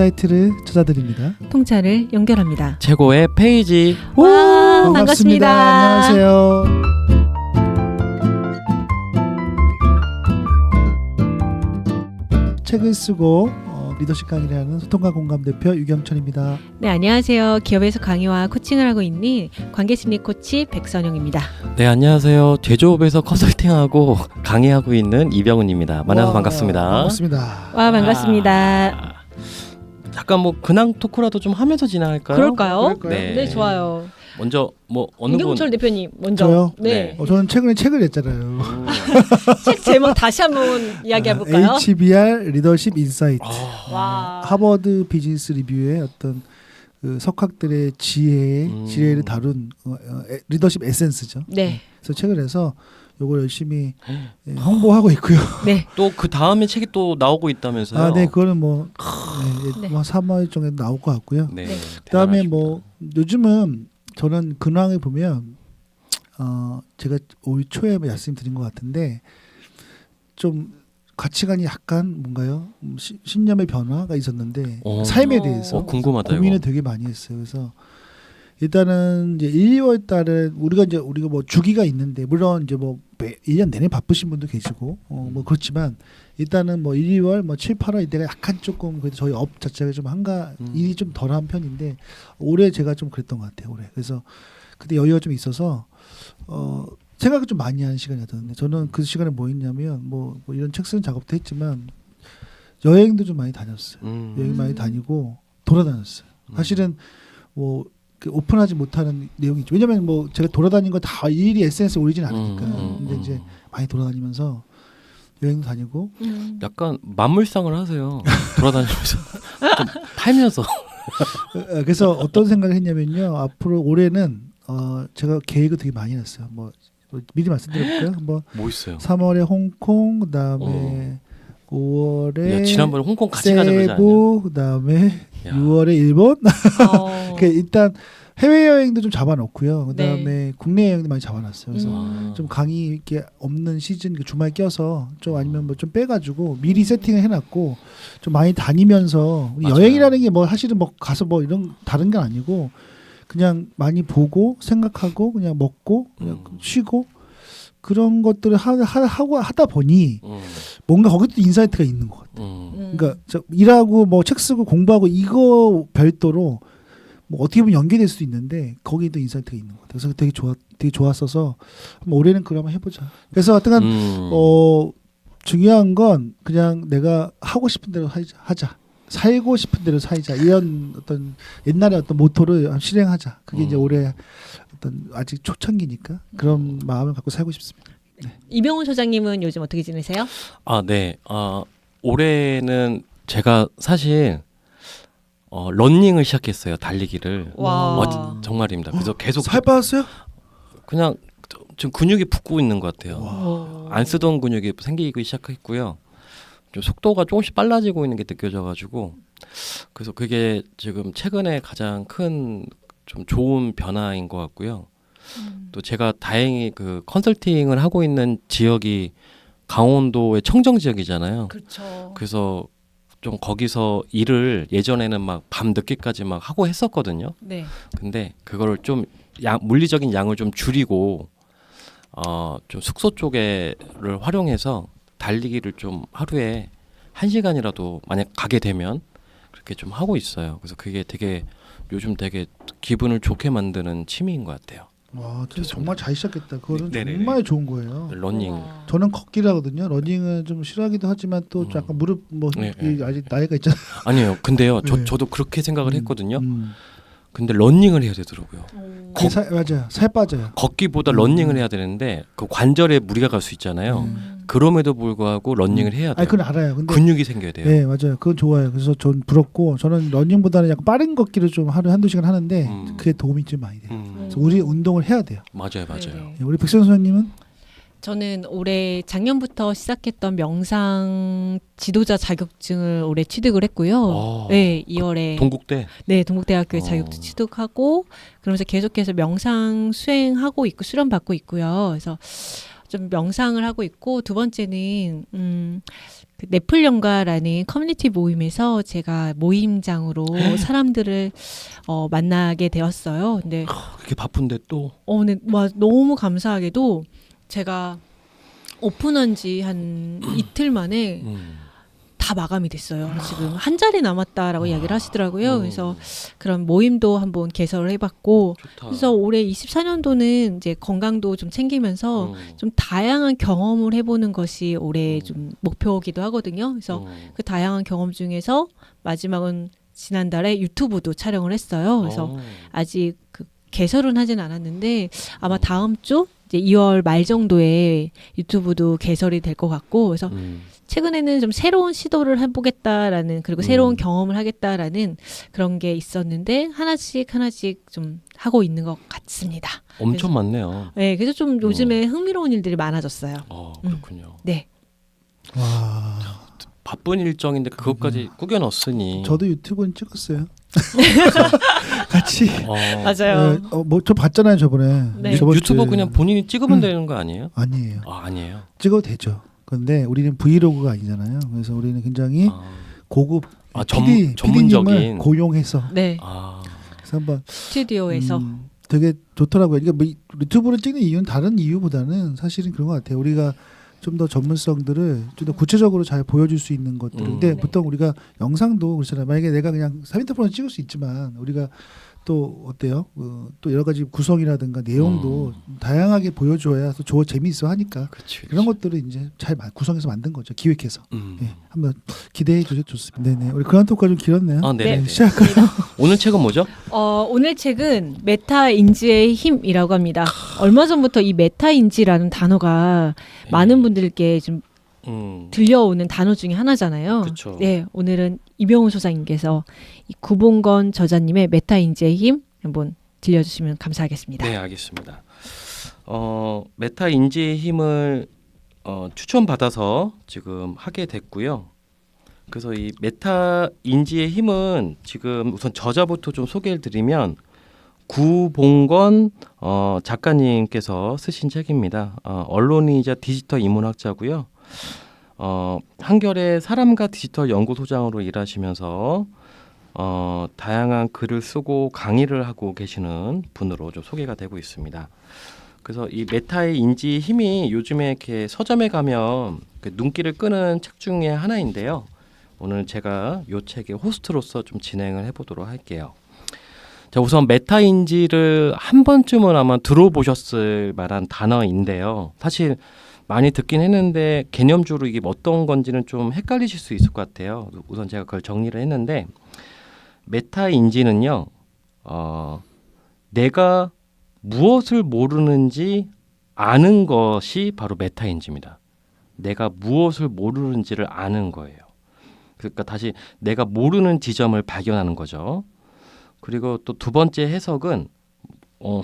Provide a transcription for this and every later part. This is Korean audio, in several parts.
인사이트를 찾아드립니다. 통찰을 연결합니다. 최고의 페이지. 와, 반갑습니다. 안녕하세요. 책을 쓰고 리더십 강의를 하는 소통과 공감 대표 유경철입니다. 네, 안녕하세요. 기업에서 강의와 코칭을 하고 있는 관계심리 코치 백선영입니다. 네, 안녕하세요. 제조업에서 컨설팅하고 강의하고 있는 이병훈입니다. 만나서 반갑습니다. 반갑습니다. 와, 반갑습니다. 약간 뭐 근황 토크라도 좀 하면서 진행할까요? 그럴까요? 네. 네, 좋아요. 먼저 뭐 어느 분? 유경철 대표님 먼저. 저요? 네. 저는 최근에 책을 냈잖아요. 책 제목 다시 한번 이야기해 볼까요? HBR 리더십 인사이트. 와. 하버드 비즈니스 리뷰의 어떤 그 석학들의 지혜를 다룬 리더십 에센스죠. 네. 그래서 책을 내서 요걸 열심히 홍보하고 있고요. 네. 또 그 다음에 책이 또 나오고 있다면서요? 아, 네, 그거는 뭐, 네. 뭐 3월 정도 나올 것 같고요. 네. 네. 그다음에 대단하십니다. 뭐 요즘은 저는 근황을 보면 제가 올 초에 말씀드린 것 같은데 좀 가치관이 약간 뭔가요? 신념의 변화가 있었는데 삶에 대해서 궁금하다. 고민을 이거. 되게 많이 했어요. 그래서 일단은 이제 1, 2월 달에 우리가 뭐 주기가 있는데 물론 이제 뭐 1년 내내 바쁘신 분도 계시고 뭐 그렇지만 일단은 뭐 1, 2월 뭐 7, 8월 이때가 약간 조금 그래도 저희 업 자체가 좀 일이 좀 덜한 편인데 올해 제가 좀 그랬던 것 같아요. 올해. 그래서 그때 여유가 좀 있어서 생각을 좀 많이 하는 시간이었는데 저는 그 시간에 뭐 했냐면 뭐 이런 책 쓰는 작업도 했지만 여행도 좀 많이 다녔어요. 여행 많이 다니고 돌아다녔어요. 사실은 뭐 오픈하지 못하는 내용이죠. 왜냐면 뭐 제가 돌아다닌 거 다 일일이 SNS에 올리진 않으니까. 근데 이제 많이 돌아다니면서 여행도 다니고. 약간 만물상을 하세요. 돌아다니면서 좀 팔면서. 그래서 어떤 생각을 했냐면요. 앞으로 올해는 제가 계획을 되게 많이 했어요. 뭐 미리 말씀드릴까요? 뭐 있어요? 3월에 홍콩, 그다음에 5월에 야, 지난번에 홍콩 같이 가자 그러지 세부, 그다음에 야. 6월에 일본. 그러니까 일단 해외 여행도 좀 잡아놓고요. 그다음에 네. 국내 여행도 많이 잡아놨어요. 그래서 좀 좀 강의 이렇게 없는 시즌 주말 껴서 좀 아니면 뭐 좀 빼가지고 미리 세팅을 해놨고 좀 많이 다니면서 맞아요. 여행이라는 게 뭐 사실은 뭐 가서 뭐 이런 다른 게 아니고 그냥 많이 보고 생각하고 그냥 먹고 그냥 쉬고 그런 것들을 하다 보니 뭔가 거기도 인사이트가 있는 것 같아요. 그러니까 일하고 뭐 책 쓰고 공부하고 이거 별도로 뭐 어떻게 보면 연계될 수도 있는데 거기도 인사이트가 있는 것 같아요. 그래서 되게 좋았어서 올해는 그걸 한번 해보자. 그래서 하여튼간 중요한 건 그냥 내가 하고 싶은 대로 하자. 살고 싶은 대로 살자. 이런 어떤 옛날의 어떤 모토를 실행하자. 그게 이제 올해 어떤 아직 초창기니까 그런 마음을 갖고 살고 싶습니다. 네. 이병훈 소장님은 요즘 어떻게 지내세요? 아, 네. 올해는 제가 사실 러닝을 시작했어요. 달리기를. 와. 정말입니다. 그래서 계속 살 빠졌어요? 그냥 좀 근육이 붙고 있는 것 같아요. 와. 안 쓰던 근육이 생기기 시작했고요. 좀 속도가 조금씩 빨라지고 있는 게 느껴져가지고 그래서 그게 지금 최근에 가장 큰 좀 좋은 변화인 것 같고요. 또 제가 다행히 그 컨설팅을 하고 있는 지역이 강원도의 청정 지역이잖아요. 그렇죠. 그래서 좀 거기서 일을 예전에는 막 밤 늦게까지 막 하고 했었거든요. 네. 근데 그거를 좀 물리적인 양을 좀 줄이고 좀 숙소 쪽에를 활용해서 달리기를 좀 하루에 1시간이라도 만약 가게 되면 그렇게 좀 하고 있어요. 그래서 그게 되게 요즘 되게 기분을 좋게 만드는 취미인 것 같아요. 와, 정말 잘 시작했다. 그거는 네네네. 정말 좋은 거예요. 러닝. 와. 저는 걷기를 하거든요. 러닝은 좀 싫어하기도 하지만 또 약간 무릎 뭐 네, 아직 나이가 있잖아요. 아니에요. 근데요. 네. 저도 그렇게 생각을 했거든요. 근데 러닝을 해야 되더라고요. 맞아요. 살 빠져요. 걷기보다 러닝을 해야 되는데 그 관절에 무리가 갈 수 있잖아요. 그럼에도 불구하고 러닝을 해야 돼요. 아니 그건 알아요. 근데 근육이 생겨야 돼요. 네, 맞아요. 그건 좋아요. 그래서 전 부럽고 저는 러닝보다는 약간 빠른 걷기를 좀 하루에 1-2시간 하는데 그게 도움이 좀 많이 돼요. 그래서 우리 운동을 해야 돼요. 맞아요. 네네. 우리 백선 선생님은 저는 올해 작년부터 시작했던 명상 지도자 자격증을 올해 취득을 했고요. 네, 2월에 동국대. 네, 동국대학교에 자격증 취득하고 그러면서 계속해서 명상 수행하고 있고 수련 받고 있고요. 그래서 좀 명상을 하고 있고 두 번째는 그 넷플영가라는 커뮤니티 모임에서 제가 모임장으로 사람들을 만나게 되었어요. 근데 그렇게 바쁜데 또 근데 너무 감사하게도 제가 오픈한 지 한 이틀 만에 다 마감이 됐어요. 지금 한 자리 남았다라고 이야기를 하시더라고요. 그래서 그런 모임도 한번 개설을 해봤고, 좋다. 그래서 올해 24년도는 이제 건강도 좀 챙기면서 좀 다양한 경험을 해보는 것이 올해 좀 목표이기도 하거든요. 그래서 그 다양한 경험 중에서 마지막은 지난달에 유튜브도 촬영을 했어요. 그래서 아직 그 개설은 하진 않았는데 아마 다음 주 이제 2월 말 정도에 유튜브도 개설이 될 것 같고, 그래서 최근에는 좀 새로운 시도를 해보겠다라는, 그리고 새로운 경험을 하겠다라는 그런 게 있었는데 하나씩 좀 하고 있는 것 같습니다. 엄청 많네요. 네, 그래서 좀 요즘에 흥미로운 일들이 많아졌어요. 그렇군요. 네. 와. 바쁜 일정인데 그것까지 꾸겨 넣었으니. 저도 유튜브는 찍었어요. 같이. 맞아요. 뭐 저 봤잖아요 저번에. 네. 저번 유튜브 주에. 그냥 본인이 찍으면 되는 거 아니에요? 아니에요. 아니에요. 찍어도 되죠. 근데 우리는 브이로그가 아니잖아요. 그래서 우리는 굉장히 고급 PD, 전문적인 PD님을 고용해서 네. 그래서 한번 스튜디오에서 되게 좋더라고요. 그러니까 뭐 유튜브를 찍는 이유는 다른 이유보다는 사실은 그런 것 같아요. 우리가 좀 더 전문성들을 좀 더 구체적으로 잘 보여줄 수 있는 것들. 근데 네. 보통 우리가 영상도 그렇잖아요. 만약에 내가 그냥 3인터 프로는 찍을 수 있지만 우리가 또 어때요? 또 여러 가지 구성이라든가 내용도 다양하게 보여줘야 또 재미있어 하니까 그치. 그런 것들을 이제 잘 구성해서 만든 거죠. 기획해서. 네, 한번 기대해 주셔도 좋습니다. 네네. 우리 그런 토크가 좀 길었네요. 네. 시작할까요? 오늘 책은 뭐죠? 오늘 책은 메타인지의 힘이라고 합니다. 얼마 전부터 이 메타인지라는 단어가 많은 분들께 좀 들려오는 단어 중에 하나잖아요. 그쵸. 네, 오늘은 이병훈 소장님께서 이 구봉건 저자님의 메타인지의 힘 한번 들려주시면 감사하겠습니다. 네, 알겠습니다. 메타 인지의 힘을 추천받아서 지금 하게 됐고요. 그래서 이 메타 인지의 힘은 지금 우선 저자부터 좀 소개를 드리면 구봉건 작가님께서 쓰신 책입니다. 언론이자 디지털 인문학자고요. 한겨레 사람과 디지털 연구소장으로 일하시면서 다양한 글을 쓰고 강의를 하고 계시는 분으로 좀 소개가 되고 있습니다. 그래서 이 메타의 인지 힘이 요즘에 이렇게 서점에 가면 눈길을 끄는 책 중에 하나인데요. 오늘 제가 이 책의 호스트로서 좀 진행을 해보도록 할게요. 자, 우선 메타인지를 한 번쯤은 아마 들어보셨을 만한 단어인데요. 사실 많이 듣긴 했는데 개념적으로 이게 어떤 건지는 좀 헷갈리실 수 있을 것 같아요. 우선 제가 그걸 정리를 했는데 메타인지는요. 내가 무엇을 모르는지 아는 것이 바로 메타인지입니다. 내가 무엇을 모르는지를 아는 거예요. 그러니까 다시 내가 모르는 지점을 발견하는 거죠. 그리고 또 두 번째 해석은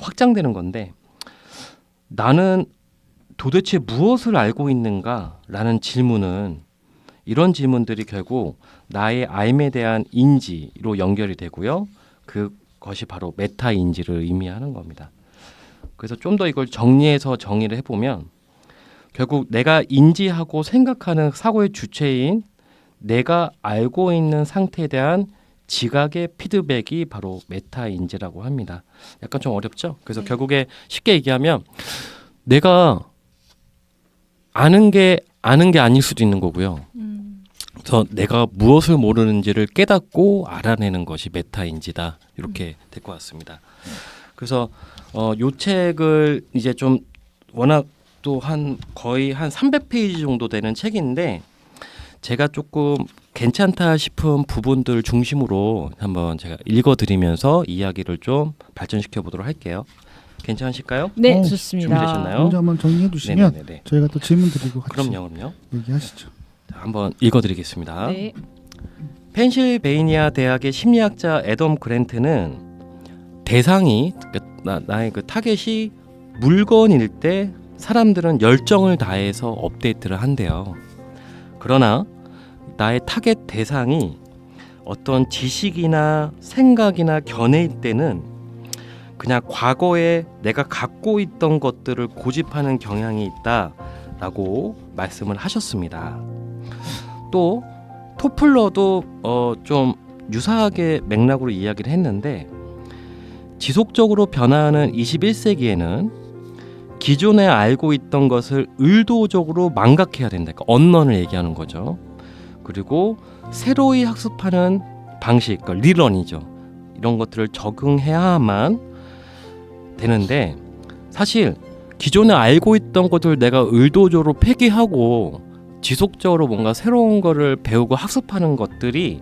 확장되는 건데 나는 도대체 무엇을 알고 있는가라는 질문은 이런 질문들이 결국 나의 알에 대한 인지로 연결이 되고요. 그것이 바로 메타인지를 의미하는 겁니다. 그래서 좀 더 이걸 정리를 해보면 결국 내가 인지하고 생각하는 사고의 주체인 내가 알고 있는 상태에 대한 지각의 피드백이 바로 메타인지라고 합니다. 약간 좀 어렵죠? 그래서 결국에 쉽게 얘기하면 내가 아는 게 아닐 수도 있는 거고요. 그래서 내가 무엇을 모르는지를 깨닫고 알아내는 것이 메타인지다. 이렇게 될 것 같습니다. 그래서 요 책을 이제 좀 워낙 또 거의 한 300페이지 정도 되는 책인데 제가 조금 괜찮다 싶은 부분들 중심으로 한번 제가 읽어드리면서 이야기를 좀 발전시켜 보도록 할게요. 괜찮으실까요? 네, 좋습니다. 준비되셨나요? 먼저 한번 정리해 주시면 네네네. 저희가 또 질문 드리고 같이 그럼요. 얘기하시죠. 자, 한번 읽어드리겠습니다. 네. 펜실베이니아 대학의 심리학자 애덤 그랜트는 대상이 나의 그 타겟이 물건일 때 사람들은 열정을 다해서 업데이트를 한대요. 그러나 나의 타겟 대상이 어떤 지식이나 생각이나 견해일 때는 그냥 과거에 내가 갖고 있던 것들을 고집하는 경향이 있다라고 말씀을 하셨습니다. 또 토플러도 좀 유사하게 맥락으로 이야기를 했는데 지속적으로 변화하는 21세기에는 기존에 알고 있던 것을 의도적으로 망각해야 된다. 그러니까 언런을 얘기하는 거죠. 그리고 새로이 학습하는 방식, 그러니까 리런이죠. 이런 것들을 적응해야만 되는데 사실 기존에 알고 있던 것을 내가 의도적으로 폐기하고 지속적으로 뭔가 새로운 거를 배우고 학습하는 것들이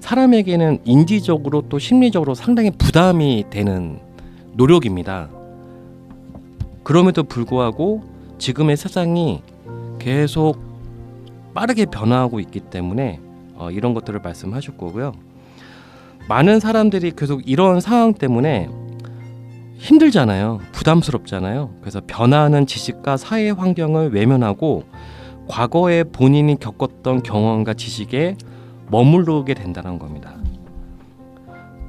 사람에게는 인지적으로 또 심리적으로 상당히 부담이 되는 노력입니다. 그럼에도 불구하고 지금의 세상이 계속 빠르게 변화하고 있기 때문에 이런 것들을 말씀하실 거고요. 많은 사람들이 계속 이런 상황 때문에 힘들잖아요. 부담스럽잖아요. 그래서 변화하는 지식과 사회 환경을 외면하고 과거에 본인이 겪었던 경험과 지식에 머무르게 된다는 겁니다.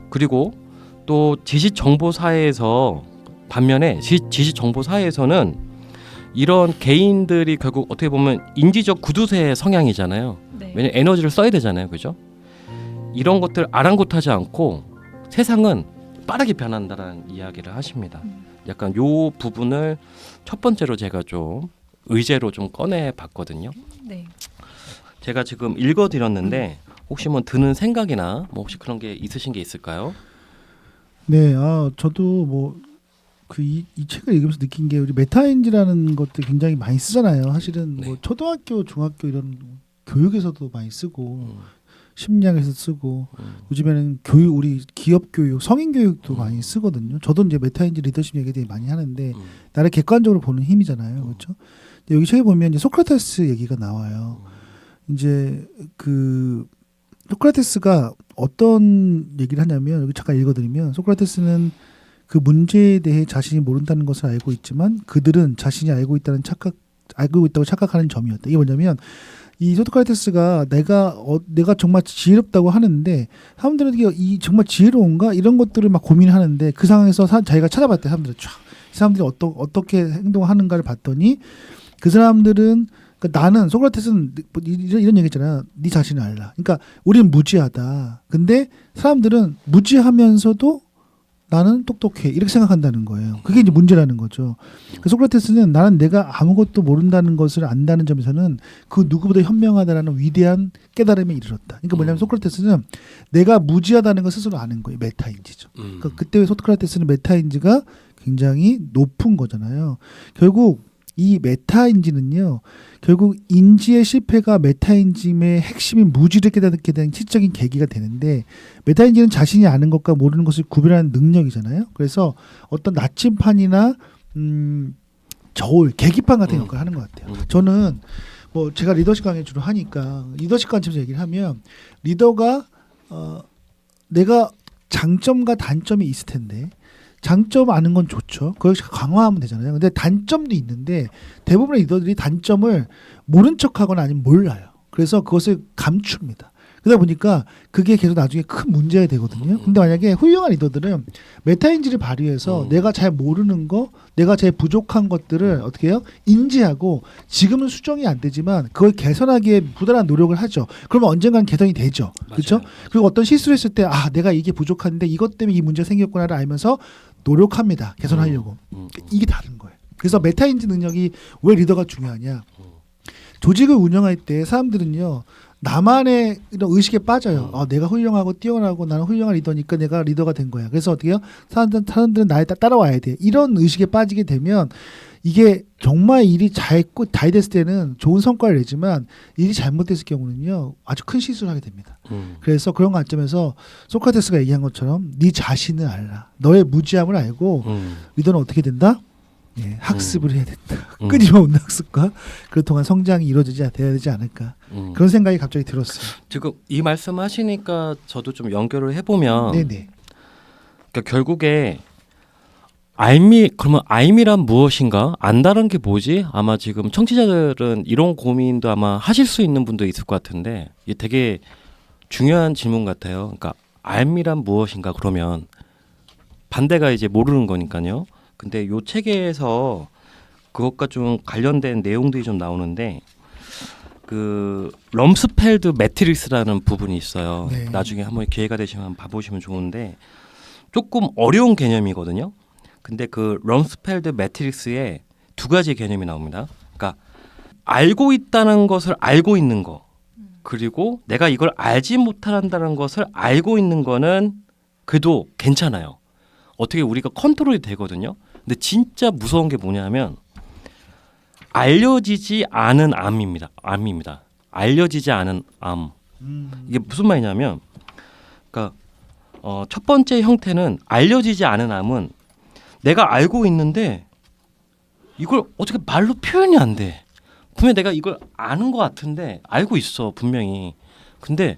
그리고 또 지식 정보 사회에서 반면에 지식 정보 사회에서는 이런 개인들이 결국 어떻게 보면 인지적 구두쇠 성향이잖아요. 네. 왜냐면 에너지를 써야 되잖아요. 그죠? 이런 것들 아랑곳하지 않고 세상은 빠르게 변한다는 이야기를 하십니다. 약간 요 부분을 첫 번째로 제가 좀 의제로 좀 꺼내 봤거든요. 네. 제가 지금 읽어 드렸는데 혹시 뭐 드는 생각이나 뭐 혹시 그런 게 있으신 게 있을까요? 네, 저도 뭐 이 책을 읽으면서 느낀 게 우리 메타인지라는 것들 굉장히 많이 쓰잖아요. 사실은 네. 뭐 초등학교, 중학교 이런 교육에서도 많이 쓰고 심리학에서 쓰고 요즘에는 교육, 우리 기업 교육, 성인 교육도 많이 쓰거든요. 저도 이제 메타인지 리더십 얘기 되게 많이 하는데 나를 객관적으로 보는 힘이잖아요, 그렇죠? 근데 여기 책에 보면 이제 소크라테스 얘기가 나와요. 이제 그 소크라테스가 어떤 얘기를 하냐면 여기 잠깐 읽어드리면 소크라테스는 그 문제에 대해 자신이 모른다는 것을 알고 있지만 그들은 자신이 알고 있다고 착각하는 점이었다. 이게 뭐냐면 이 소크라테스가 내가 정말 지혜롭다고 하는데 사람들은 이 정말 지혜로운가 이런 것들을 막 고민하는데 그 상황에서 자기가 찾아봤대. 사람들이 이 사람들이 어떻게 행동하는가를 봤더니 그 사람들은 그러니까 나는 소크라테스는 이런 얘기했잖아요. 네 자신을 알라. 그러니까 우리는 무지하다. 근데 사람들은 무지하면서도 나는 똑똑해 이렇게 생각한다는 거예요. 그게 이제 문제라는 거죠. 소크라테스는 나는 내가 아무것도 모른다는 것을 안다는 점에서는 그 누구보다 현명하다라는 위대한 깨달음에 이르렀다. 그러니까 뭐냐면 소크라테스는 내가 무지하다는 걸 스스로 아는 거예요. 메타인지죠. 그러니까 그때 소크라테스는 메타인지가 굉장히 높은 거잖아요. 결국 이 메타인지는요. 결국 인지의 실패가 메타인지의 핵심인 무지를 깨닫게 된 시적인 계기가 되는데 메타인지는 자신이 아는 것과 모르는 것을 구별하는 능력이잖아요. 그래서 어떤 나침판이나 저울, 계기판 같은 역할을 하는 것 같아요. 저는 뭐 제가 리더십 강의 주로 하니까 리더십 관점에서 얘기를 하면 리더가 내가 장점과 단점이 있을 텐데 장점 아는 건 좋죠. 그걸 강화하면 되잖아요. 근데 단점도 있는데 대부분의 리더들이 단점을 모른 척하거나 아니면 몰라요. 그래서 그것을 감춥니다. 그러다 보니까 그게 계속 나중에 큰 문제가 되거든요. 근데 만약에 훌륭한 리더들은 메타인지를 발휘해서 내가 잘 모르는 거, 내가 제일 부족한 것들을 어떻게 해요? 인지하고 지금은 수정이 안 되지만 그걸 개선하기에 부단한 노력을 하죠. 그러면 언젠가는 개선이 되죠. 그렇죠? 그리고 어떤 실수를 했을 때 내가 이게 부족한데 이것 때문에 이 문제가 생겼구나를 알면서 노력합니다. 개선하려고. 이게 다른 거예요. 그래서 메타인지 능력이 왜 리더가 중요하냐? 조직을 운영할 때 사람들은요. 나만의 이런 의식에 빠져요. 내가 훌륭하고 뛰어나고 나는 훌륭한 리더니까 내가 리더가 된 거야. 그래서 어떻게 해요? 사람들은 나에 따라와야 돼. 이런 의식에 빠지게 되면 이게 정말 일이 잘 됐을 때는 좋은 성과를 내지만 일이 잘못됐을 경우는요. 아주 큰 실수를 하게 됩니다. 그래서 그런 관점에서 소크라테스가 얘기한 것처럼 네 자신을 알라. 너의 무지함을 알고 리더는 어떻게 된다? 예, 학습을 해야 된다. 끊임없는 학습과 그 동안 성장이 돼야 되지 않을까. 그런 생각이 갑자기 들었어요. 지금 이 말씀하시니까 저도 좀 연결을 해보면, 네네. 그러니까 결국에 그러면 알미란 무엇인가? 안다는 게 뭐지? 아마 지금 청취자들은 이런 고민도 아마 하실 수 있는 분도 있을 것 같은데 이게 되게 중요한 질문 같아요. 그러니까 알미란 무엇인가? 그러면 반대가 이제 모르는 거니까요. 근데 요 책에서 그것과 좀 관련된 내용들이 좀 나오는데 그 럼스펠드 매트릭스라는 부분이 있어요. 네. 나중에 한번 기회가 되시면 한번 봐보시면 좋은데 조금 어려운 개념이거든요. 근데 그 럼스펠드 매트릭스에 두 가지 개념이 나옵니다. 그러니까 알고 있다는 것을 알고 있는 거, 그리고 내가 이걸 알지 못한다는 것을 알고 있는 거는 그래도 괜찮아요. 어떻게 우리가 컨트롤이 되거든요. 근데 진짜 무서운 게 뭐냐면 알려지지 않은 암입니다. 알려지지 않은 암. 이게 무슨 말이냐면, 그러니까 첫 번째 형태는 알려지지 않은 암은 내가 알고 있는데 이걸 어떻게 말로 표현이 안 돼. 분명 내가 이걸 아는 것 같은데 알고 있어 분명히. 근데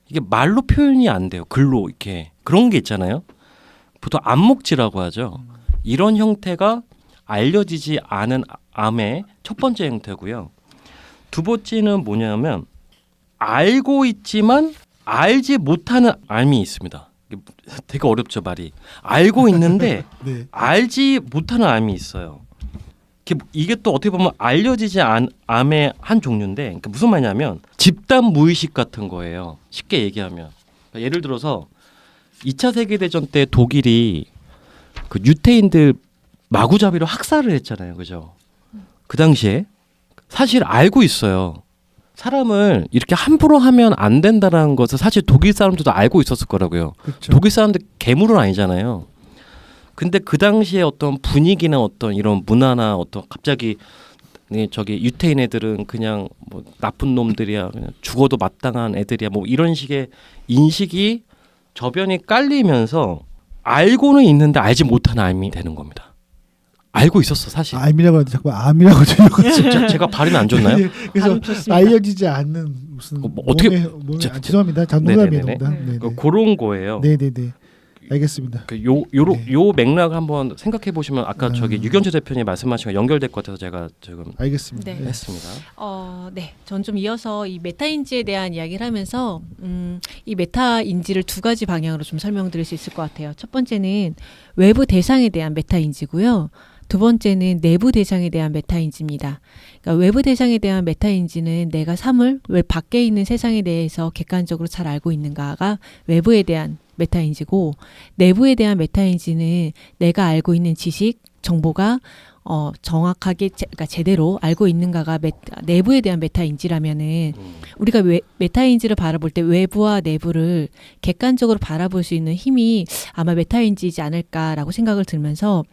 이게 말로 표현이 안 돼요. 글로 이렇게 그런 게 있잖아요. 보통 암묵지라고 하죠. 이런 형태가 알려지지 않은 암의 첫 번째 형태고요. 두 번째는 뭐냐면 알고 있지만 알지 못하는 암이 있습니다. 되게 어렵죠 말이. 알고 있는데 네. 알지 못하는 암이 있어요. 이게 또 어떻게 보면 알려지지 않은 암의 한 종류인데 그러니까 무슨 말이냐면 집단 무의식 같은 거예요. 쉽게 얘기하면 그러니까 예를 들어서 2차 세계대전 때 독일이 그 유태인들 마구잡이로 학살을 했잖아요. 그죠? 그 당시에 사실 알고 있어요. 사람을 이렇게 함부로 하면 안 된다는 것을 사실 독일 사람들도 알고 있었을 거라고요. 그렇죠. 독일 사람들 괴물은 아니잖아요. 근데 그 당시에 어떤 분위기나 어떤 이런 문화나 어떤 갑자기 저기 유태인 애들은 그냥 뭐 나쁜 놈들이야, 그냥 죽어도 마땅한 애들이야, 뭐 이런 식의 인식이 저변이 깔리면서 알고는 있는데 알지 못하는 암이 되는 겁니다. 알고 있었어 사실. 암이라고 하는데 자꾸 암이라고 들려가지고 제가 발음이 안 좋나요? 그래서 발음 좋습니다. 알려지지 않는 무슨 뭐 어떻게- 몸에 자, 죄송합니다. 장동감이에요. 네네네. 농담. 네네. 그런 거예요. 네네네. 알겠습니다. 요 맥락을 한번 생각해 보시면 아까 저기 유경재 대표님 말씀하신 거 연결될 것 같아서 제가 지금 알겠습니다. 네. 네. 했습니다. 네. 전 좀 이어서 이 메타인지에 대한 이야기를 하면서 이 메타인지를 두 가지 방향으로 좀 설명드릴 수 있을 것 같아요. 첫 번째는 외부 대상에 대한 메타인지고요. 두 번째는 내부 대상에 대한 메타인지입니다. 그러니까 외부 대상에 대한 메타인지는 내가 왜 밖에 있는 세상에 대해서 객관적으로 잘 알고 있는가가 외부에 대한 메타인지고, 내부에 대한 메타인지는 내가 알고 있는 지식, 정보가 정확하게 그러니까 제대로 알고 있는가가 내부에 대한 메타인지라면은 우리가 메타인지를 바라볼 때 외부와 내부를 객관적으로 바라볼 수 있는 힘이 아마 메타인지이지 않을까라고 생각을 들면서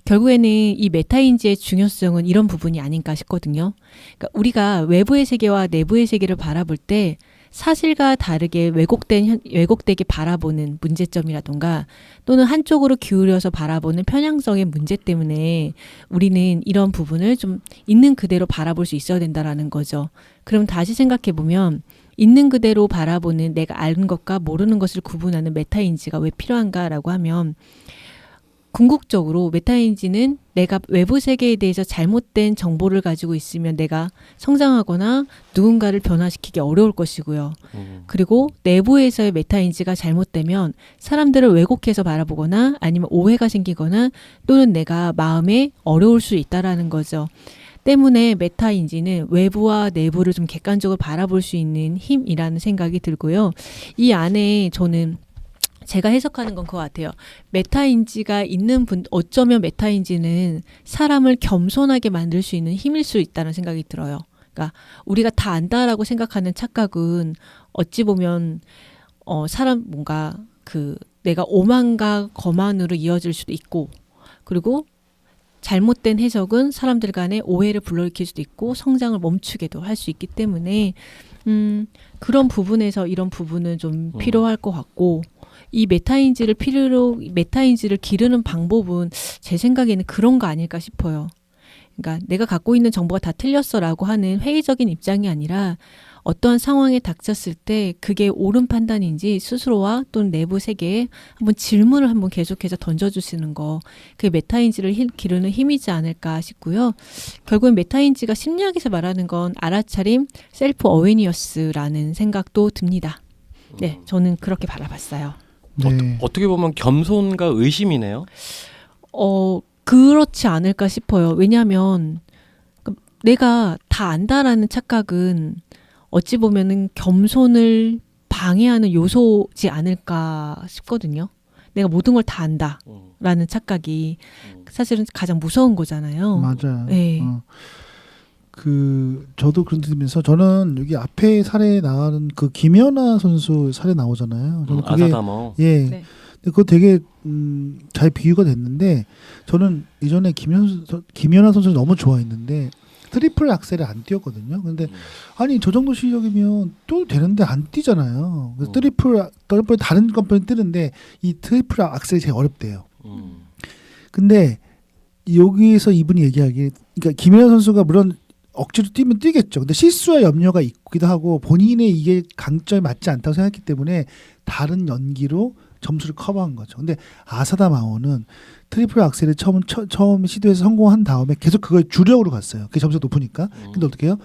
결국에는 이 메타인지의 중요성은 이런 부분이 아닌가 싶거든요. 그러니까 우리가 외부의 세계와 내부의 세계를 바라볼 때 사실과 다르게 왜곡되게 바라보는 문제점이라던가 또는 한쪽으로 기울여서 바라보는 편향성의 문제 때문에 우리는 이런 부분을 좀 있는 그대로 바라볼 수 있어야 된다라는 거죠. 그럼 다시 생각해 보면 있는 그대로 바라보는 내가 아는 것과 모르는 것을 구분하는 메타인지가 왜 필요한가라고 하면 궁극적으로 메타인지는 내가 외부 세계에 대해서 잘못된 정보를 가지고 있으면 내가 성장하거나 누군가를 변화시키기 어려울 것이고요. 그리고 내부에서의 메타인지가 잘못되면 사람들을 왜곡해서 바라보거나 아니면 오해가 생기거나 또는 내가 마음에 어려울 수 있다라는 거죠. 때문에 메타인지는 외부와 내부를 좀 객관적으로 바라볼 수 있는 힘이라는 생각이 들고요. 이 안에 저는 제가 해석하는 건 그거 같아요. 메타인지가 있는 어쩌면 메타인지는 사람을 겸손하게 만들 수 있는 힘일 수 있다는 생각이 들어요. 그러니까 우리가 다 안다라고 생각하는 착각은 어찌 보면 뭔가 내가 오만과 거만으로 이어질 수도 있고, 그리고 잘못된 해석은 사람들 간에 오해를 불러일으킬 수도 있고 성장을 멈추게도 할 수 있기 때문에 그런 부분에서 이런 부분은 좀 필요할 것 같고, 이 메타인지를 기르는 방법은 제 생각에는 그런 거 아닐까 싶어요. 그러니까 내가 갖고 있는 정보가 다 틀렸어라고 하는 회의적인 입장이 아니라 어떠한 상황에 닥쳤을 때 그게 옳은 판단인지 스스로와 또는 내부 세계에 질문을 한번 계속해서 던져주시는 거, 그게 메타인지를 기르는 힘이지 않을까 싶고요. 결국엔 메타인지가 심리학에서 말하는 건 알아차림, 셀프 어웨니어스라는 생각도 듭니다. 네, 저는 그렇게 바라봤어요. 네. 어떻게 보면 겸손과 의심이네요. 그렇지 않을까 싶어요. 왜냐하면 내가 다 안다라는 착각은 어찌 보면은 겸손을 방해하는 요소지 않을까 싶거든요. 내가 모든 걸 다 안다라는 착각이 사실은 가장 무서운 거잖아요. 맞아요. 네. 저도 그런 들으면서 저는 여기 앞에 사례 나가는 그 김연아 선수 사례 나오잖아요. 저는 그게 아사다모. 예. 네. 근데 그거 되게 잘 비유가 됐는데 저는 이전에 김연아 선수를 너무 좋아했는데 트리플 악셀을 안 뛰었거든요. 근데 아니 저 정도 실력이면 또 되는데 안 뛰잖아요. 그래서 트리플 다른 컴퍼니 뜨는데 이 트리플 악셀이 제일 어렵대요. 근데 여기서 이분이 얘기하기에 그러니까 김연아 선수가 물론 억지로 뛰면 뛰겠죠. 근데 실수와 염려가 있기도 하고 본인의 이게 강점이 맞지 않다고 생각했기 때문에 다른 연기로 점수를 커버한 거죠. 근데 아사다 마오는 트리플 악셀을 처음 시도해서 성공한 다음에 계속 그걸 주력으로 갔어요. 그게 점수가 높으니까. 근데 어떻게 해요?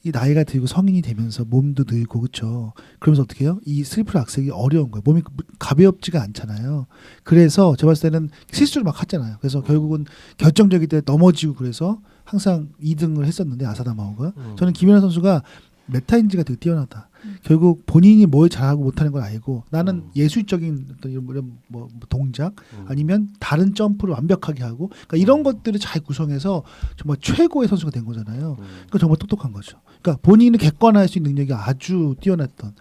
이 나이가 들고 성인이 되면서 몸도 늘고 그렇죠. 그러면서 어떻게 해요? 이 트리플 악셀이 어려운 거예요. 몸이 가볍지가 않잖아요. 그래서 제가 봤을 때는 실수를 막 했잖아요. 그래서 결국은 결정적일 때 넘어지고 그래서 항상 2등을 했었는데 아사다 마오가 저는 김연아 선수가 메타인지가 되게 뛰어나다. 결국 본인이 뭘 잘하고 못하는 걸 알고 나는 예술적인 어떤 이런 뭐 동작 아니면 다른 점프를 완벽하게 하고 그러니까 이런 것들을 잘 구성해서 정말 최고의 선수가 된 거잖아요. 그러니까 정말 똑똑한 거죠. 그러니까 본인을 객관화할 수 있는 능력이 아주 뛰어났던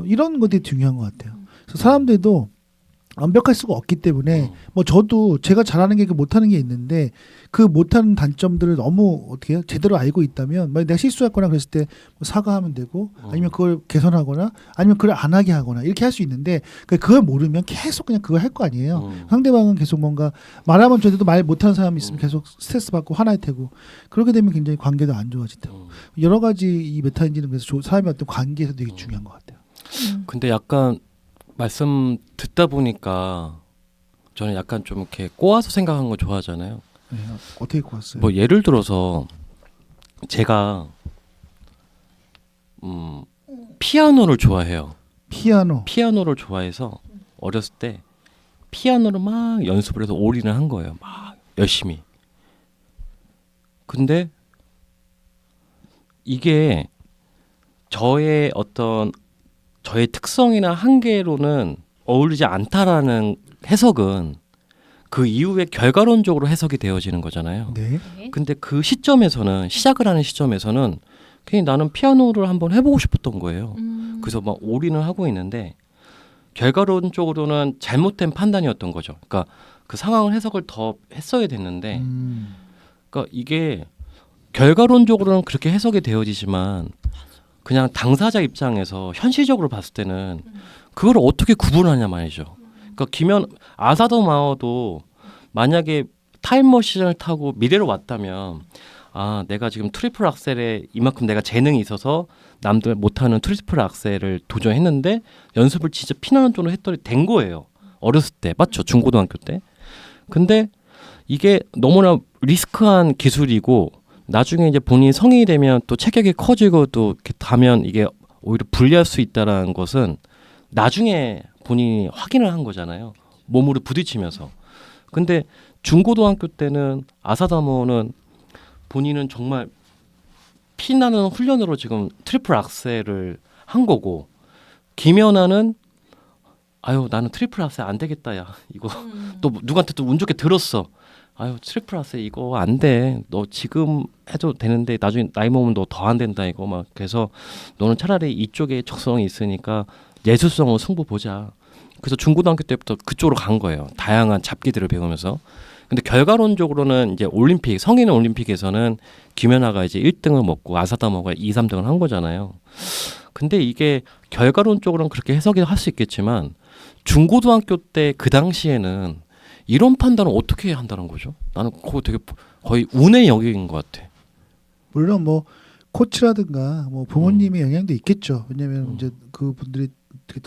이런 것들이 중요한 것 같아요. 그래서 사람들도 완벽할 수가 없기 때문에 뭐 저도 제가 잘하는 게 못하는 게 있는데 그 못하는 단점들을 너무 어떻게 해요? 제대로 알고 있다면 만약 내가 실수했거나 그랬을 때 뭐 사과하면 되고 아니면 그걸 개선하거나 아니면 그걸 안 하게 하거나 이렇게 할 수 있는데 그걸 모르면 계속 그냥 그걸 할 거 아니에요. 상대방은 계속 뭔가 말하면 저도 말 못하는 사람이 있으면 계속 스트레스 받고 화날 테고 그렇게 되면 굉장히 관계도 안 좋아질 테고 여러 가지 이 메타인지는 그래서 사람의 어떤 관계에서 되게 중요한 것 같아요. 근데 약간 말씀 듣다 보니까 저는 약간 좀 이렇게 꼬아서 생각하는 거 좋아하잖아요. 네, 어떻게 꼬았어요? 뭐 예를 들어서 제가 피아노를 좋아해요. 피아노를 좋아해서 어렸을 때 피아노를 막 연습을 해서 올인을 한 거예요. 막 열심히. 근데 이게 저의 특성이나 한계로는 어울리지 않다라는 해석은 그 이후에 결과론적으로 해석이 되어지는 거잖아요. 네. 근데 그 시점에서는 시작을 하는 시점에서는 그냥 나는 피아노를 한번 해보고 싶었던 거예요. 그래서 막 올인을 하고 있는데 결과론적으로는 잘못된 판단이었던 거죠. 그러니까 그 상황을 해석을 더 했어야 됐는데 그러니까 이게 결과론적으로는 그렇게 해석이 되어지지만 그냥 당사자 입장에서 현실적으로 봤을 때는 그걸 어떻게 구분하냐 말이죠. 그러니까 아사도 마오도 만약에 타임머신을 타고 미래로 왔다면 아 내가 지금 트리플 악셀에 이만큼 내가 재능이 있어서 남들 못하는 트리플 악셀을 도전했는데 연습을 진짜 피나는 쪽으로 했더니 된 거예요. 어렸을 때 맞죠? 중고등학교 때. 근데 이게 너무나 리스크한 기술이고 나중에 이제 본인이 성인이 되면 또 체격이 커지고 또 이렇게 가면 이게 오히려 불리할 수 있다라는 것은 나중에 본인이 확인을 한 거잖아요. 몸으로 부딪히면서. 근데 중고등학교 때는 아사다모는 본인은 정말 피나는 훈련으로 지금 트리플 악셀을 한 거고 김연아는 아유 나는 트리플 악셀 안 되겠다 야 이거 또 누구한테 또 운 좋게 들었어. 아유 트리플 악셀 이거 안 돼. 너 지금 해도 되는데 나중에 나이 먹으면 너 더 안 된다 이거 막 그래서 너는 차라리 이쪽에 적성이 있으니까 예술성으로 승부 보자. 그래서 중고등학교 때부터 그쪽으로 간 거예요. 다양한 잡기들을 배우면서. 근데 결과론적으로는 이제 성인 올림픽에서는 김연아가 이제 1등을 먹고 아사다모가 2, 3등을 한 거잖아요. 근데 이게 결과론적으로는 그렇게 해석이 할 수 있겠지만 중고등학교 때 그 당시에는 이런 판단을 어떻게 해야 한다는 거죠? 나는 그거 되게 거의 운의 영역인 것 같아. 물론 뭐 코치라든가 뭐 부모님의 영향도 있겠죠. 왜냐하면 이제 그 분들이 되게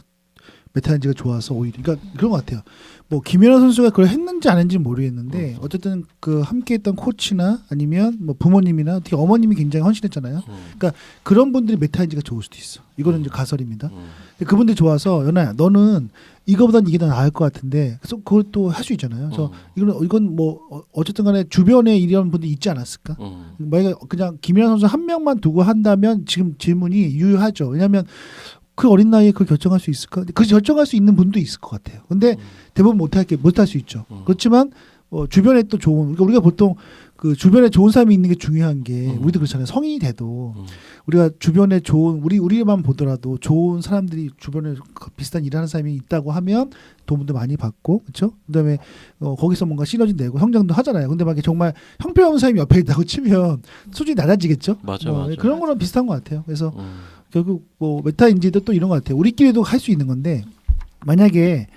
메타인지가 좋아서 오히려 그러니까 그런 것 같아요. 뭐 김연아 선수가 그걸 했는지 안 했는지 모르겠는데 어쨌든 그 함께했던 코치나 아니면 뭐 부모님이나 특히 어머님이 굉장히 헌신했잖아요. 그러니까 그런 분들이 메타인지가 좋을 수도 있어. 이거는 이제 가설입니다. 근데 그분들이 좋아서 연아야 너는 이거보단 이게 더 나을 것 같은데 그래서 그것도 할 수 있잖아요. 그래서 이건 뭐 어쨌든간에 주변에 이런 분들이 있지 않았을까? 만약에 그냥 김연아 선수 한 명만 두고 한다면 지금 질문이 유효하죠. 왜냐하면 그 어린 나이에 그걸 결정할 수 있을까? 그 결정할 수 있는 분도 있을 것 같아요. 근데 대부분 못할 수 있죠. 그렇지만 주변에 또 좋은 그러니까 우리가 보통 그 주변에 좋은 사람이 있는 게 중요한 게 우리도 그렇잖아요. 성인이 돼도 우리가 주변에 좋은 우리만 보더라도 좋은 사람들이 주변에 비슷한 일하는 사람이 있다고 하면 도움도 많이 받고 그렇죠. 그다음에 거기서 뭔가 시너지 내고 성장도 하잖아요. 근데 만약에 정말 형편없는 사람이 옆에 있다고 치면 수준이 낮아지겠죠. 맞아. 그런 거랑 비슷한 것 같아요. 그래서 결국 뭐 메타인지도 또 이런 것 같아요. 우리끼리도 할 수 있는 건데 만약에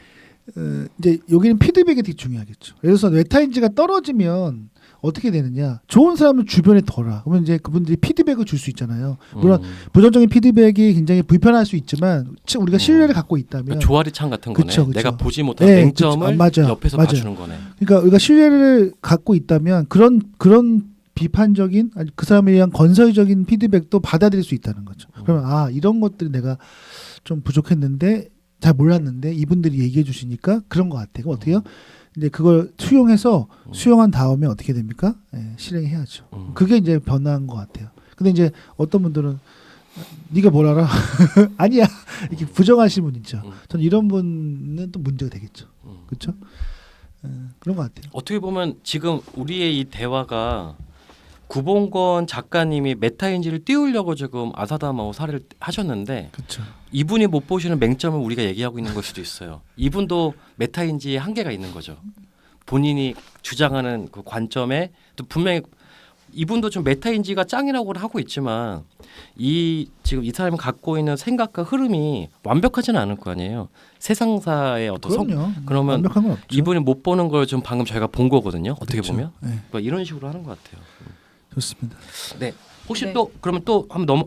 이제 여기는 피드백이 되게 중요하겠죠. 그래서 메타인지가 떨어지면 어떻게 되느냐? 좋은 사람은 주변에 둬라. 그러면 이제 그분들이 피드백을 줄 수 있잖아요. 물론 부정적인 피드백이 굉장히 불편할 수 있지만 우리가 신뢰를 갖고 있다면 그러니까 조아리 창 같은 거네. 그쵸. 내가 보지 못한 네, 맹점을 옆에서 맞아요. 봐주는 거네. 그러니까 우리가 신뢰를 갖고 있다면 그런 비판적인 아니 그 사람에 대한 건설적인 피드백도 받아들일 수 있다는 거죠. 그러면 이런 것들이 내가 좀 부족했는데 잘 몰랐는데 이분들이 얘기해 주시니까 그런 것 같아요. 그럼 어떻게 해요? 이제 그걸 수용한 다음에 어떻게 됩니까? 실행해야죠. 그게 이제 변화인 것 같아요. 근데 이제 어떤 분들은 네가 뭘 알아? 아니야. 이렇게 부정하시는 분 있죠. 저는 이런 분은 또 문제가 되겠죠. 그렇죠? 그런 것 같아요. 어떻게 보면 지금 우리의 이 대화가 구봉권 작가님이 메타인지를 띄우려고 지금 아사다마오 사례를 하셨는데 그렇죠. 이분이 못 보시는 맹점을 우리가 얘기하고 있는 걸 수도 있어요. 이분도 메타인지의 한계가 있는 거죠. 본인이 주장하는 그 관점에 또 분명히 이분도 좀 메타인지가 짱이라고 하고 있지만 지금 이 사람이 갖고 있는 생각과 흐름이 완벽하지는 않을 거 아니에요. 세상사의 어떤 그러면 완벽한 건 없죠. 이분이 못 보는 걸 좀 방금 저희가 본 거거든요. 어떻게 그렇죠. 보면 네. 그러니까 이런 식으로 하는 것 같아요. 좋습니다. 네. 혹시 네. 또 그러면 또 한번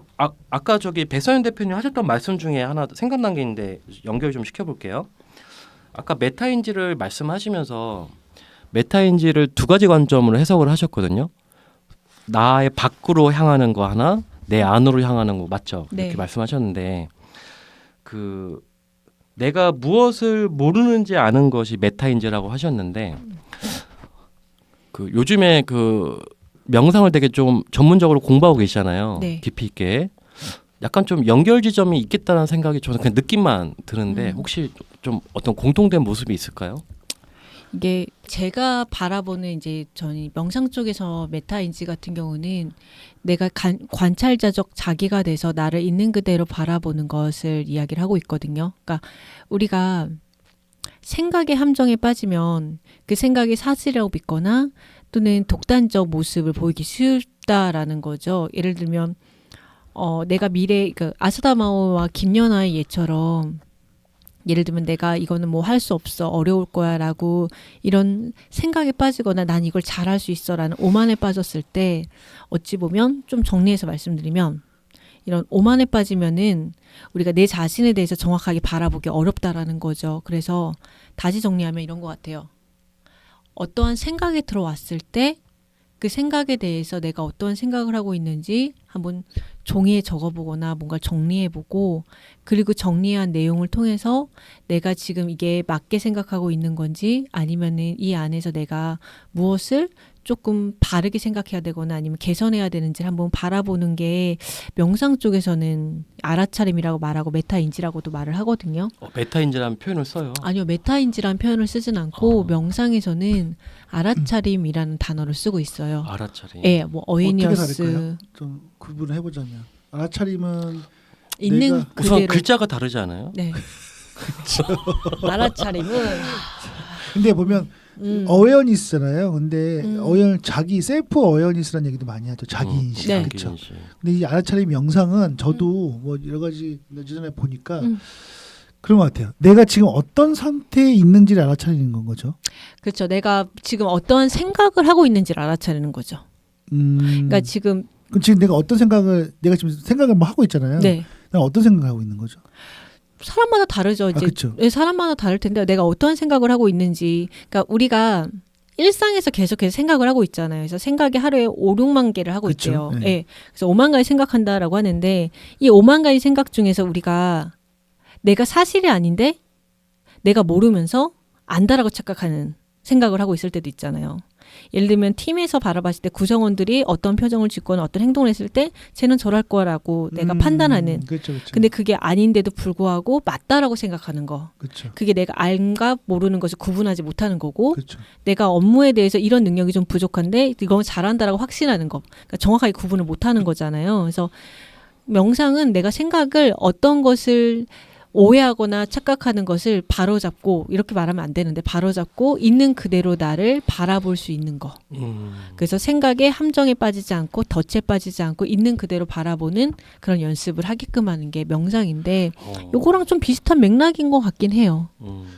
아까 저기 배서연 대표님 하셨던 말씀 중에 하나 생각난 게 있는데 연결 좀 시켜볼게요. 아까 메타인지를 말씀하시면서 메타인지를 두 가지 관점으로 해석을 하셨거든요. 나의 밖으로 향하는 거 하나, 내 안으로 향하는 거 맞죠? 네. 이렇게 말씀하셨는데 그 내가 무엇을 모르는지 아는 것이 메타인지라고 하셨는데 그 요즘에 그 명상을 되게 좀 전문적으로 공부하고 계시잖아요. 네. 깊이 있게. 약간 좀 연결 지점이 있겠다는 생각이 저는 그냥 느낌만 드는데 혹시 좀 어떤 공통된 모습이 있을까요? 이게 제가 바라보는 이제 저는 명상 쪽에서 메타인지 같은 경우는 내가 관찰자적 자기가 돼서 나를 있는 그대로 바라보는 것을 이야기를 하고 있거든요. 그러니까 우리가 생각의 함정에 빠지면 그 생각이 사실이라고 믿거나 또는 독단적 모습을 보이기 쉽다라는 거죠. 예를 들면 내가 그 아사다마오와 김연아의 예처럼 예를 들면 내가 이거는 뭐 할 수 없어 어려울 거야라고 이런 생각에 빠지거나 난 이걸 잘할 수 있어라는 오만에 빠졌을 때 어찌 보면 좀 정리해서 말씀드리면 이런 오만에 빠지면은 우리가 내 자신에 대해서 정확하게 바라보기 어렵다라는 거죠. 그래서 다시 정리하면 이런 것 같아요. 어떠한 생각이 들어왔을 때 그 생각에 대해서 내가 어떠한 생각을 하고 있는지 한번 종이에 적어보거나 뭔가 정리해보고 그리고 정리한 내용을 통해서 내가 지금 이게 맞게 생각하고 있는 건지 아니면은 이 안에서 내가 무엇을 조금 바르게 생각해야 되거나 아니면 개선해야 되는지 한번 바라보는 게 명상 쪽에서는 알아차림이라고 말하고 메타인지라고도 말을 하거든요. 메타인지라는 표현을 써요. 아니요. 메타인지라는 표현을 쓰진 않고 명상에서는 알아차림이라는 단어를 쓰고 있어요. 알아차림. 예, 뭐 어웨니어스 어떻게 다를까요? 좀 구분을 해보자면 알아차림은 있는 내가 우선 그대로 글자가 다르지 않아요? 네. 알아차림은 근데 보면 어웨어니스잖아요. 근데 자기 셀프 어웨어니스라는 얘기도 많이 하죠. 자기 인식. 네. 그렇죠. 근데 이 알아차림 명상은 저도 뭐 여러 가지 예전에 보니까 그런 것 같아요. 내가 지금 어떤 상태에 있는지를 알아차리는 건 거죠. 그렇죠. 내가 지금 어떠한 생각을 하고 있는지를 알아차리는 거죠. 그러니까 지금 그럼 지금 내가 어떤 생각을 내가 지금 생각을 뭐 하고 있잖아요. 네. 내가 어떤 생각을 하고 있는 거죠? 사람마다 다르죠. 이제 그렇죠. 사람마다 다를 텐데 내가 어떠한 생각을 하고 있는지. 그러니까 우리가 일상에서 계속해서 생각을 하고 있잖아요. 그래서 생각이 하루에 5, 6만 개를 하고 그쵸. 있대요. 네. 예. 그래서 5만 가지 생각한다라고 하는데 이 5만 가지 생각 중에서 우리가 내가 사실이 아닌데 내가 모르면서 안다라고 착각하는 생각을 하고 있을 때도 있잖아요. 예를 들면 팀에서 바라봤을 때 구성원들이 어떤 표정을 짓거나 어떤 행동을 했을 때 쟤는 저럴 거라고 내가 판단하는. 그렇죠, 그렇죠. 근데 그게 아닌데도 불구하고 맞다라고 생각하는 거. 그렇죠, 그게 내가 알과 모르는 것을 구분하지 못하는 거고 그렇죠. 내가 업무에 대해서 이런 능력이 좀 부족한데 이건 잘한다라고 확신하는 거. 그러니까 정확하게 구분을 못하는 거잖아요. 그래서 명상은 내가 생각을 어떤 것을 오해하거나 착각하는 것을 바로잡고 이렇게 말하면 안 되는데 바로잡고 있는 그대로 나를 바라볼 수 있는 거. 그래서 생각에 함정에 빠지지 않고 덫에 빠지지 않고 있는 그대로 바라보는 그런 연습을 하게끔 하는 게 명상인데 요거랑 좀 비슷한 맥락인 것 같긴 해요.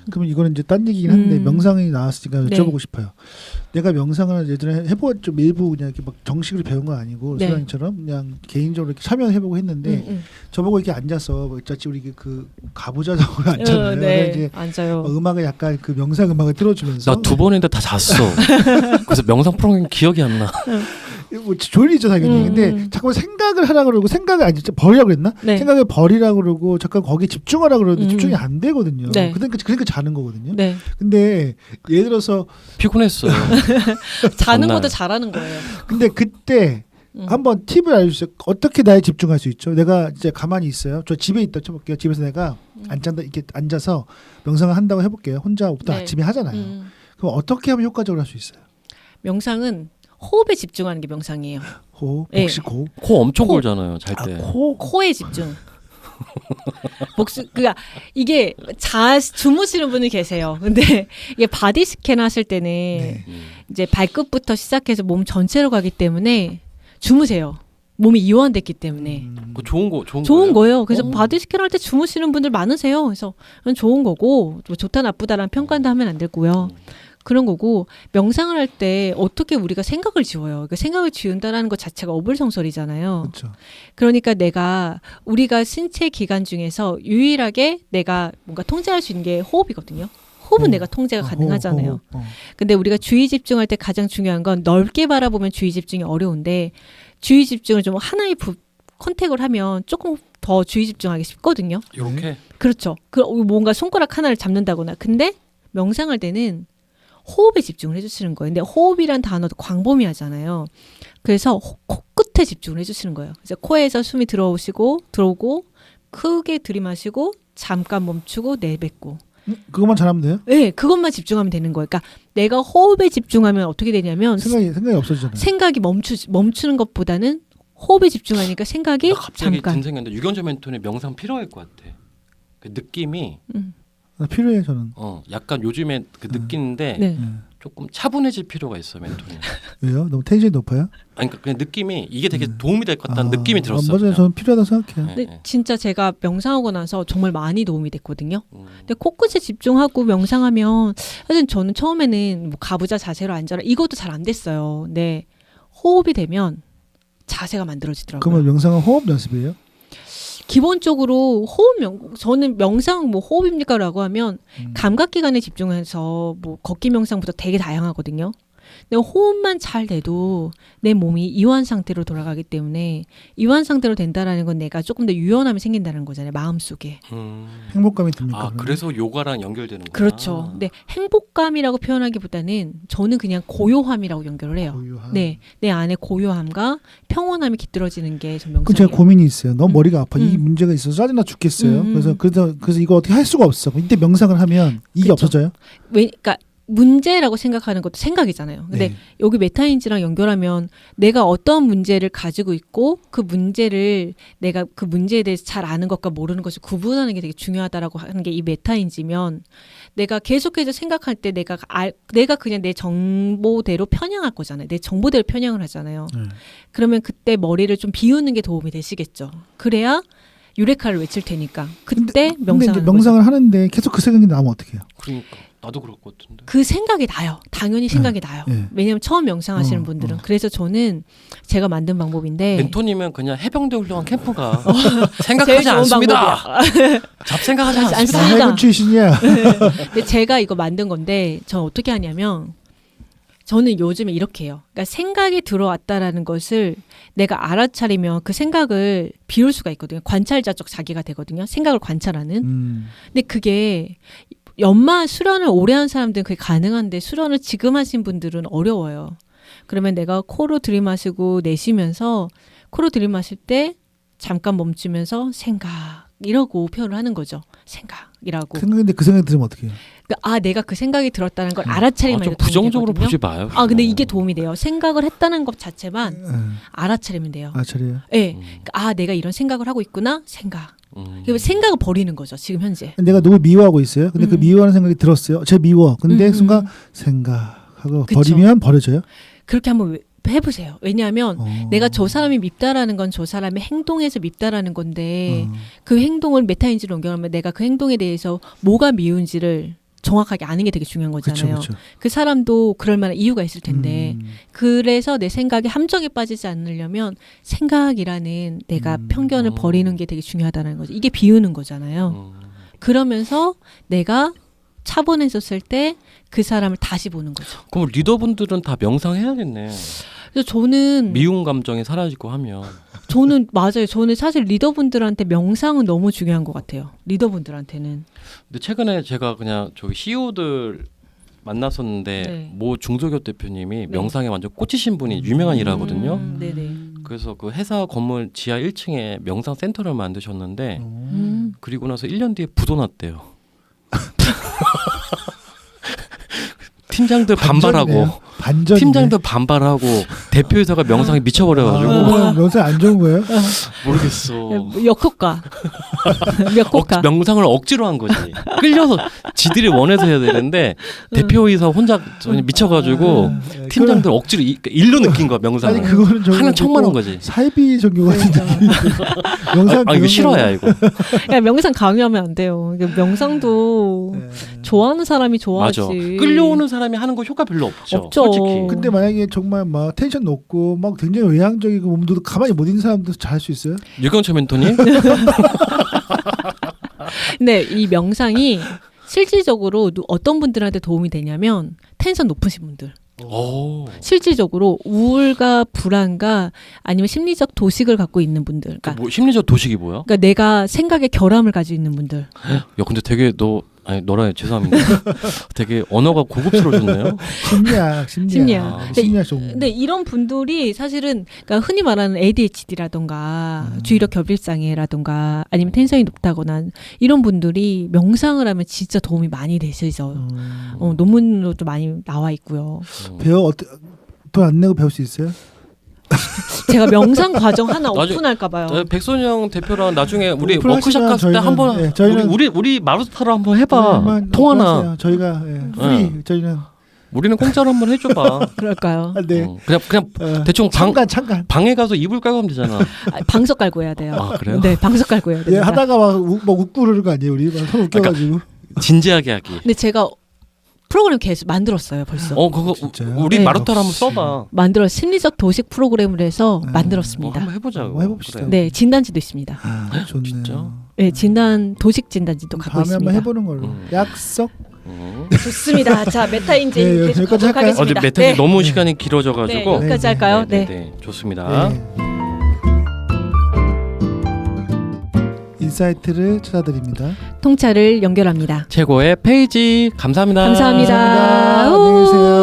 그러면 이거는 이제 딴 얘기긴 한데 명상이 나왔으니까 네. 여쭤보고 싶어요. 내가 명상을 예전에 해본 좀 일부 그냥 이렇게 막 정식으로 배운 건 아니고 네. 소장님처럼 그냥 개인적으로 이렇게 참여해보고 했는데 저보고 이렇게 앉아서 뭐 어차피 우리 그 가부좌적으로 앉잖아요. 네. 이제 앉아요. 음악을 약간 그 명상 음악을 틀어주면서 나 2번 했는데 다 잤어. 그래서 명상 프로그램 기억이 안 나. 뭐 졸리죠 당연히. 근데 자꾸 생각을 하라 그러고 생각을 아니 버리라고 그랬나? 네. 생각을 버리라고 그러고 잠깐 거기에 집중하라 그러는데 집중이 안 되거든요. 네. 그러니까 자는 거거든요. 네. 근데 예를 들어서 피곤했어요. 자는 전날. 것도 잘하는 거예요. 근데 그때 한번 팁을 알려주세요. 어떻게 나에 집중할 수 있죠? 내가 이제 가만히 있어요. 저 집에 있다 쳐볼게요. 집에서 내가 앉아서 이렇게 앉아서 명상을 한다고 해볼게요. 혼자 보통 네. 아침에 하잖아요. 그럼 어떻게 하면 효과적으로 할 수 있어요? 명상은 호흡에 집중하는 게 명상이에요. 호흡, 네. 혹시 고? 코 엄청 코. 골잖아요. 잘 때. 코에 집중. 그러니까 이게 주무시는 분이 계세요. 근데 이게 바디 스캔 하실 때는 네. 이제 발끝부터 시작해서 몸 전체로 가기 때문에 주무세요. 몸이 이완됐기 때문에. 그거 좋은 좋은 거예요. 그래서 어. 바디 스캔 할 때 주무시는 분들 많으세요. 그래서 그건 좋은 거고 뭐 좋다 나쁘다라는 평가도 하면 안 되고요. 그런 거고 명상을 할 때 어떻게 우리가 생각을 지워요. 그러니까 생각을 지운다라는 것 자체가 어불성설이잖아요. 그렇죠. 그러니까 우리가 신체 기관 중에서 유일하게 내가 뭔가 통제할 수 있는 게 호흡이거든요. 호흡은 내가 통제가 가능하잖아요. 근데 우리가 주의 집중할 때 가장 중요한 건 넓게 바라보면 주의 집중이 어려운데 주의 집중을 좀 하나의 컨택을 하면 조금 더 주의 집중하기 쉽거든요. 이렇게. 그렇죠. 뭔가 손가락 하나를 잡는다거나. 근데 명상할 때는 호흡에 집중을 해주시는 거예요. 근데 호흡이란 단어도 광범위하잖아요. 그래서 코끝에 집중을 해주시는 거예요. 그래서 코에서 숨이 들어오고 크게 들이마시고 잠깐 멈추고 내뱉고. 그것만 잘하면 돼요? 네, 그것만 집중하면 되는 거예요. 그러니까 내가 호흡에 집중하면 어떻게 되냐면 생각이 없어지잖아요. 생각이 멈추는 것보다는 호흡에 집중하니까 생각이 나 갑자기 잠깐. 든 생각인데 유경재 멘토는 명상 필요할 것 같아. 그 느낌이 나 필요해 저는. 약간 요즘에 그 느끼는데 네. 조금 차분해질 필요가 있어 멘토는. 왜요? 너무 텐션이 높아요? 아니 그러니까 그냥 느낌이 이게 되게 도움이 될 것 같다는 느낌이 들었어요. 맞아요. 저는 필요하다고 생각해요. 근데 진짜 제가 명상하고 나서 정말 많이 도움이 됐거든요. 근데 코끝에 집중하고 명상하면 사실 저는 처음에는 뭐 가부좌 자세로 앉아라 이것도 잘 안 됐어요. 근데 호흡이 되면 자세가 만들어지더라고요. 그러면 명상은 호흡 연습이에요? 기본적으로 저는 명상 뭐 호흡입니까라고 하면 감각기관에 집중해서 뭐 걷기 명상부터 되게 다양하거든요. 근데 호흡만 잘 돼도 내 몸이 이완 상태로 돌아가기 때문에 이완 상태로 된다라는 건 내가 조금 더 유연함이 생긴다는 거잖아요. 마음속에. 행복감이 듭니까? 아 그래서 요가랑 연결되는 거야. 그렇죠. 근데 행복감이라고 표현하기보다는 저는 그냥 고요함이라고 연결을 해요. 고요함. 네, 내 안에 고요함과 평온함이 깃들어지는 게 전 그 명상이에요. 제가 고민이 있어요. 너무 머리가 아파. 이 문제가 있어서 짜증나 죽겠어요. 그래서 이거 어떻게 할 수가 없어. 이때 명상을 하면 이게 그쵸. 없어져요? 그러니까 문제라고 생각하는 것도 생각이잖아요. 근데 네. 여기 메타인지랑 연결하면 내가 어떤 문제를 가지고 있고 그 문제를 내가 그 문제에 대해서 잘 아는 것과 모르는 것을 구분하는 게 되게 중요하다라고 하는 게 이 메타인지면 내가 계속해서 생각할 때 내가 그냥 내 정보대로 편향할 거잖아요. 내 정보대로 편향을 하잖아요. 그러면 그때 머리를 좀 비우는 게 도움이 되시겠죠. 그래야 유레카를 외칠 테니까 그때 근데 이제 명상하는 거죠. 명상을 하는데 계속 그 생각이 나면 어떡해요? 그러니까. 나도 그럴 것 같은데. 그 생각이 나요. 당연히 생각이 나요. 네. 왜냐면 처음 명상하시는 분들은. 그래서 저는 제가 만든 방법인데 멘토님은 그냥 해병대 훌륭한 캠프가 제일 생각하지 좋은 않습니다. 방법이야. 잡생각하지 않습니다. 않습니다. 나 해군 출신이야. 근데 제가 이거 만든 건데 전 어떻게 하냐면 저는 요즘에 이렇게 해요. 그러니까 생각이 들어왔다라는 것을 내가 알아차리면 그 생각을 비울 수가 있거든요. 관찰자적 자기가 되거든요. 생각을 관찰하는. 근데 그게 연마 수련을 오래 한 사람들은 그게 가능한데 수련을 지금 하신 분들은 어려워요. 그러면 내가 코로 들이마시고 내쉬면서 코로 들이마실 때 잠깐 멈추면서 생각 이러고 표현을 하는 거죠. 생각이라고. 생각인데 그 생각 들으면 어떻게 해요? 그러니까 내가 그 생각이 들었다는 걸 알아차리면 좀 부정적으로 보지 마요. 근데 이게 도움이 돼요. 생각을 했다는 것 자체만 알아차리면 돼요. 차려요. 네. 그러니까 내가 이런 생각을 하고 있구나. 생각. 생각을 버리는 거죠. 지금 현재. 내가 누굴 미워하고 있어요. 근데 그 미워하는 생각이 들었어요. 쟤 미워. 근데 순간 생각하고 그쵸. 버리면 버려져요. 그렇게 한번 해보세요. 왜냐하면 내가 저 사람이 밉다라는 건 저 사람의 행동에서 밉다라는 건데 그 행동을 메타인지로 옮겨가면 내가 그 행동에 대해서 뭐가 미운지를 정확하게 아는 게 되게 중요한 거잖아요. 그쵸. 그 사람도 그럴 만한 이유가 있을 텐데 그래서 내 생각이 함정에 빠지지 않으려면 생각이라는 내가 편견을 버리는 게 되게 중요하다는 거죠. 이게 비우는 거잖아요. 그러면서 내가 차분해졌을 때 그 사람을 다시 보는 거죠. 그럼 리더분들은 다 명상해야겠네. 그래서 저는 미운 감정이 사라지고 하면. 저는 맞아요. 저는 사실 리더분들한테 명상은 너무 중요한 것 같아요. 리더분들한테는. 근데 최근에 제가 그냥 저기 CEO들 만났었는데 네. 모 중소기업 대표님이 네. 명상에 완전 꽂히신 분이 유명한 일하거든요. 네네. 그래서 그 회사 건물 지하 1층에 명상 센터를 만드셨는데 그리고 나서 1년 뒤에 부도 났대요. 팀장들 반발하고 반전이네. 팀장들 반발하고 대표이사가 명상에 미쳐버려가지고 명상 안 좋은 거예요? 모르겠어. 역효과. 역효과. 명상을 억지로 한 거지. 끌려서 지들이 원해서 해야 되는데 대표이사 혼자 미쳐가지고 팀장들 억지로 일로 느낀 거야 명상을. 아니 그거는 하는 척만 한 거지. 사이비 종교 같은 느낌. 명상 이거 싫어야 이거. 야, 명상 강요하면 안 돼요. 명상도 좋아하는 사람이 좋아하지. 맞아. 끌려오는 사람이 하는 거 효과 별로 없죠. 없죠. 솔직히. 근데 만약에 정말 막 텐션 높고 막 굉장히 외향적이고 몸도 가만히 못 있는 사람도 잘 할 수 있어요? 유경철 멘토님? 근데 이 명상이 실질적으로 어떤 분들한테 도움이 되냐면 텐션 높으신 분들. 오. 실질적으로 우울과 불안과 아니면 심리적 도식을 갖고 있는 분들. 그러니까, 뭐 심리적 도식이 뭐야? 그러니까 내가 생각의 결함을 가지고 있는 분들. 야 근데 되게 너라 죄송합니다. 되게 언어가 고급스러워졌네요. 심리학. 심리학 좀. 근데 이런 분들이 사실은 그러니까 흔히 말하는 ADHD라던가 주의력 결핍장애라던가 아니면 텐션이 높다거나 이런 분들이 명상을 하면 진짜 도움이 많이 되시죠. 논문으로도 많이 나와 있고요. 돈 안 내고 배울 수 있어요? 제가 명상 과정 하나 오픈할까 봐요. 백선영 대표랑 나중에 우리 오픈하시면 워크숍 갔을 때 저희는, 한번 저희는 우리 마루스타로 한번 해봐. 통하나. 오픈하세요. 저희가 프리 저희는 우리는 공짜로 한번 해줘봐. 그럴까요? 네. 그냥 대충 잠깐 방에 가서 이불 깔고 하면 되잖아. 방석 깔고 해야 돼요. 아 그래요? 네, 방석 깔고 해야 돼요. 하다가 막 웃고 그러는 거 아니에요? 우리 막 서로 웃겨가지고. 진지하게 하기. 근데 제가 프로그램 계속 만들었어요 벌써. 그거 진짜요? 우리 네. 마루타로 한번 써봐. 심리적 도식 프로그램을 해서 만들었습니다. 한번 해보자. 해봅시다. 그래. 네, 진단지도 있습니다. 좋네요. 진짜? 네, 도식 진단지도 갖고 다음에 있습니다. 한번 해보는 걸로. 약속. 좋습니다. 자, 메타인지 네, 계속 여기까지 가도록 할까요? 하겠습니다. 메타인지 너무 시간이 길어져가지고. 네, 여기까지 할까요? 네. 네, 좋습니다. 네. 인사이트를 찾아드립니다. 통찰을 연결합니다. 최고의 페이지 감사합니다. 감사합니다. 안녕히 계세요.